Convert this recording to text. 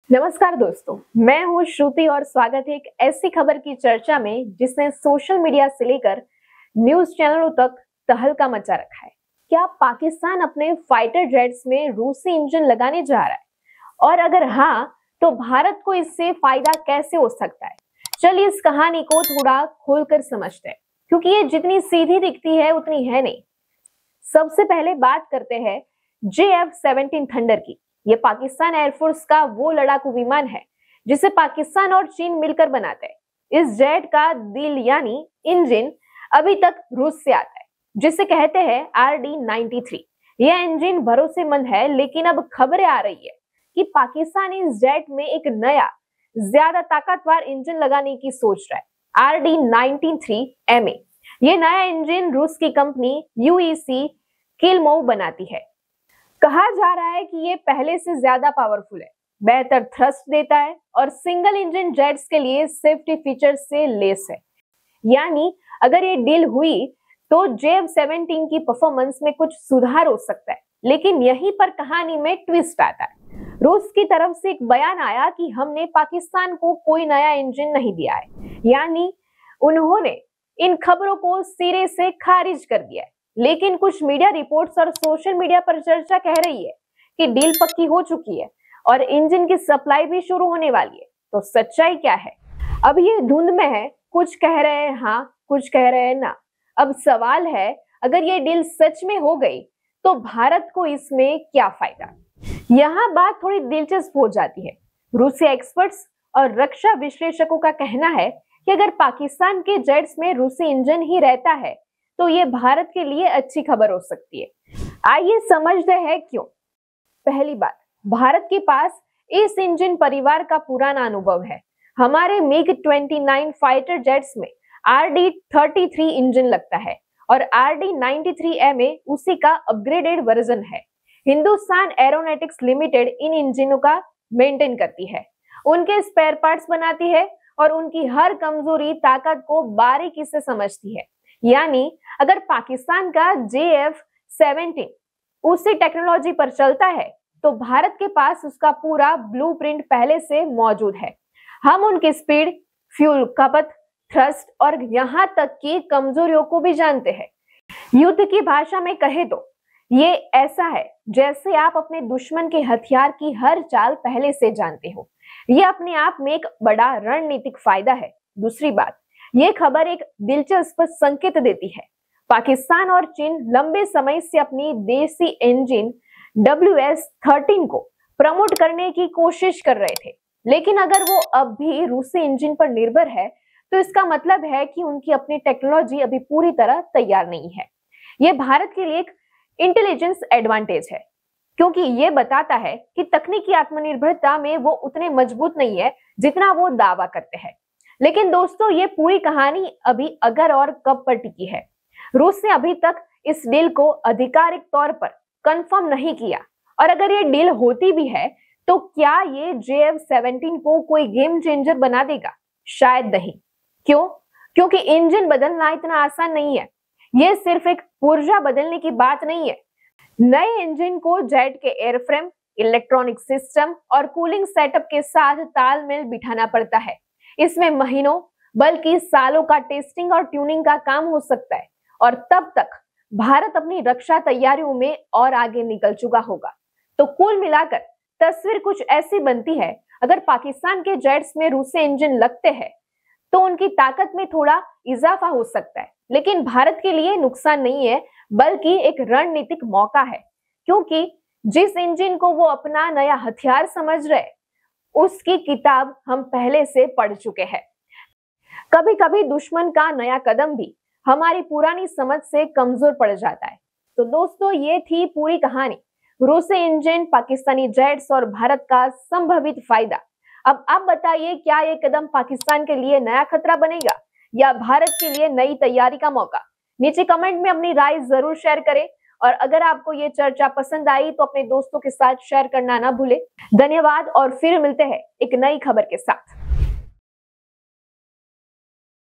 नमस्कार दोस्तों, मैं हूं श्रुति और स्वागत है एक ऐसी खबर की चर्चा में जिसने सोशल मीडिया से लेकर न्यूज चैनलों तक तहलका मचा रखा है। क्या पाकिस्तान अपने फाइटर जेट्स में रूसी इंजन लगाने जा रहा है? और अगर हाँ, तो भारत को इससे फायदा कैसे हो सकता है? चलिए इस कहानी को थोड़ा खोलकर समझते हैं, क्योंकि ये जितनी सीधी दिखती है उतनी है नहीं। सबसे पहले बात करते हैं JF-17 थंडर की। ये पाकिस्तान एयरफोर्स का वो लड़ाकू विमान है जिसे पाकिस्तान और चीन मिलकर बनाते हैं। इस जेट का दिल यानी इंजन अभी तक रूस से आता है, जिसे कहते हैं RD-93। यह इंजन भरोसेमंद है, लेकिन अब खबरें आ रही है कि पाकिस्तान इस जेट में एक नया ज्यादा ताकतवर इंजन लगाने की सोच रहा है, RD-93MA। ये नया इंजन रूस की कंपनी UEC किलमोव बनाती है। कहा जा रहा है कि ये पहले से ज्यादा पावरफुल है, बेहतर थ्रस्ट देता है और सिंगल इंजन जेट्स के लिए सेफ्टी फीचर्स से लेस है। यानी अगर ये डील हुई तो JF-17 की परफॉर्मेंस में कुछ सुधार हो सकता है। लेकिन यहीं पर कहानी में ट्विस्ट आता है। रूस की तरफ से एक बयान आया कि हमने पाकिस्तान को कोई नया इंजन नहीं दिया है, यानी उन्होंने इन खबरों को सिरे से खारिज कर दिया है। लेकिन कुछ मीडिया रिपोर्ट्स और सोशल मीडिया पर चर्चा कह रही है कि डील पक्की हो चुकी है और इंजन की सप्लाई भी शुरू होने वाली है। तो सच्चाई क्या है? अब ये धुंध में है, कुछ कह रहे हैं हाँ, कुछ कह रहे हैं ना। अब सवाल है, अगर ये डील सच में हो गई तो भारत को इसमें क्या फायदा? यहाँ बात थोड़ी दिलचस्प हो जाती है। रूसी एक्सपर्ट्स और रक्षा विश्लेषकों का कहना है कि अगर पाकिस्तान के जेट्स में रूसी इंजन ही रहता है तो ये भारत के लिए अच्छी खबर हो सकती है। आइए समझते हैं क्यों। पहली बात, भारत के पास इस इंजन परिवार का पुराना अनुभव है। हमारे MiG-29 फाइटर जेट्स में RD-33 इंजन लगता है और RD-93MA उसी का अपग्रेडेड वर्जन है। हिंदुस्तान एरोनॉटिक्स लिमिटेड इन इंजनों का मेंटेन करती है, उनके स्पेयर पार्ट्स बनाती है और उनकी हर कमजोरी ताकत को बारीकी से समझती है। यानी अगर पाकिस्तान का JF-17 उसी टेक्नोलॉजी पर चलता है तो भारत के पास उसका पूरा ब्लूप्रिंट पहले से मौजूद है। हम उनकी स्पीड, फ्यूल खपत, थ्रस्ट और यहाँ तक की कमजोरियों को भी जानते हैं। युद्ध की भाषा में कहे तो ये ऐसा है जैसे आप अपने दुश्मन के हथियार की हर चाल पहले से जानते हो। ये अपने आप में एक बड़ा रणनीतिक फायदा है। दूसरी बात, ये खबर एक दिलचस्प संकेत देती है। पाकिस्तान और चीन लंबे समय से अपनी देसी इंजन WS-13 को प्रमोट करने की कोशिश कर रहे थे, लेकिन अगर वो अब भी रूसी इंजन पर निर्भर है तो इसका मतलब है कि उनकी अपनी टेक्नोलॉजी अभी पूरी तरह तैयार नहीं है। ये भारत के लिए एक इंटेलिजेंस एडवांटेज है, क्योंकि ये बताता है कि तकनीकी आत्मनिर्भरता में वो उतने मजबूत नहीं है जितना वो दावा करते हैं। लेकिन दोस्तों, ये पूरी कहानी अभी अगर और कब पर टिकी है। रूस ने अभी तक इस डील को आधिकारिक तौर पर कंफर्म नहीं किया, और अगर ये डील होती भी है तो क्या ये JF-17 को कोई गेम चेंजर बना देगा? शायद नहीं। क्यों? क्योंकि इंजन बदलना इतना आसान नहीं है। ये सिर्फ एक ऊर्जा बदलने की बात नहीं है। नए इंजन को जेट के एयरफ्रेम, इलेक्ट्रॉनिक सिस्टम और कूलिंग सेटअप के साथ तालमेल बिठाना पड़ता है। इसमें महीनों बल्कि सालों का टेस्टिंग और ट्यूनिंग का काम हो सकता है, और तब तक भारत अपनी रक्षा तैयारियों में और आगे निकल चुका होगा। तो कुल मिलाकर तस्वीर कुछ ऐसी बनती है, अगर पाकिस्तान के जेट्स में रूसी इंजन लगते हैं तो उनकी ताकत में थोड़ा इजाफा हो सकता है, लेकिन भारत के लिए नुकसान नहीं है, बल्कि एक रणनीतिक मौका है। क्योंकि जिस इंजन को वो अपना नया हथियार समझ रहे, उसकी किताब हम पहले से पढ़ चुके हैं। कभी कभी दुश्मन का नया कदम भी हमारी पुरानी समझ से कमजोर पड़ जाता है। तो दोस्तों, ये थी पूरी कहानी। रूसी इंजन, पाकिस्तानी जेट्स और भारत का संभावित फायदा। अब आप बताइए, क्या ये कदम पाकिस्तान के लिए नया खतरा बनेगा या भारत के लिए नई तैयारी का मौका? नीचे कमेंट में अपनी राय जरूर शेयर करें, और अगर आपको ये चर्चा पसंद आई तो अपने दोस्तों के साथ शेयर करना ना भूलें। धन्यवाद, और फिर मिलते हैं एक नई खबर के साथ।